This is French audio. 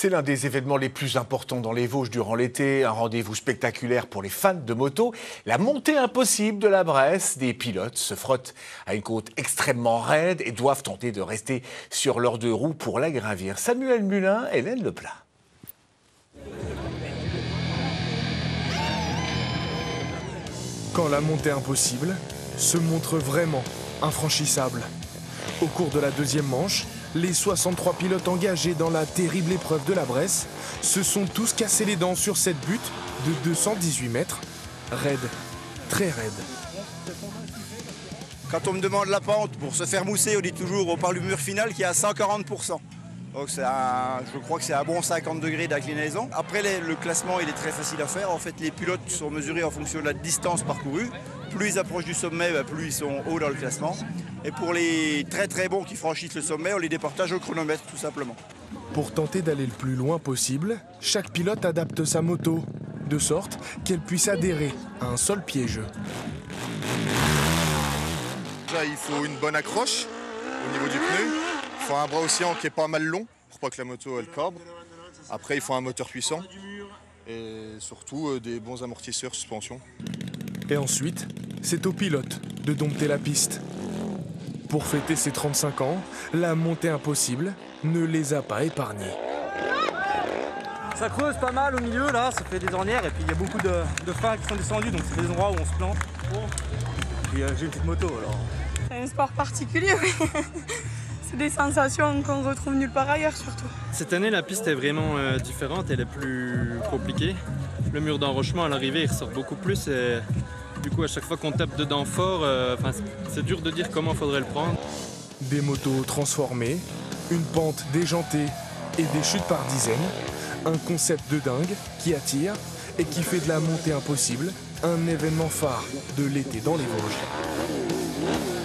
C'est l'un des événements les plus importants dans les Vosges durant l'été, un rendez-vous spectaculaire pour les fans de moto. La montée impossible de la Bresse, des pilotes se frottent à une côte extrêmement raide et doivent tenter de rester sur leurs deux roues pour la gravir. Samuel Mulin, Hélène Leplat. Quand la montée impossible se montre vraiment infranchissable. Au cours de la deuxième manche, les 63 pilotes engagés dans la terrible épreuve de la Bresse se sont tous cassés les dents sur cette butte de 218 mètres. Raide, très raide. Quand on me demande la pente pour se faire mousser, on dit toujours on parle du mur final qui est à 140%. Donc je crois que c'est un bon 50 degrés d'inclinaison. Après le classement il est très facile à faire. En fait les pilotes sont mesurés en fonction de la distance parcourue. Plus ils approchent du sommet, plus ils sont hauts dans le classement. Et pour les très très bons qui franchissent le sommet, on les départage au chronomètre tout simplement. Pour tenter d'aller le plus loin possible, chaque pilote adapte sa moto, de sorte qu'elle puisse adhérer à un sol piégeux. Déjà, il faut une bonne accroche au niveau du pneu. Il faut un bras oscillant qui est pas mal long pour pas que la moto elle cabre. Après, il faut un moteur puissant et surtout des bons amortisseurs suspension. Et ensuite, c'est au pilote de dompter la piste. Pour fêter ses 35 ans, la montée impossible ne les a pas épargnés. Ça creuse pas mal au milieu là, ça fait des ornières et puis il y a beaucoup de fins qui sont descendus, donc c'est des endroits où on se plante. Et j'ai une petite moto alors. C'est un sport particulier, oui. C'est des sensations qu'on retrouve nulle part ailleurs surtout. Cette année la piste est vraiment différente, elle est plus compliquée. Le mur d'enrochement à l'arrivée il ressort beaucoup plus et du coup à chaque fois qu'on tape dedans fort, c'est dur de dire comment il faudrait le prendre. Des motos transformées, une pente déjantée et des chutes par dizaines. Un concept de dingue qui attire et qui fait de la montée impossible un événement phare de l'été dans les Vosges.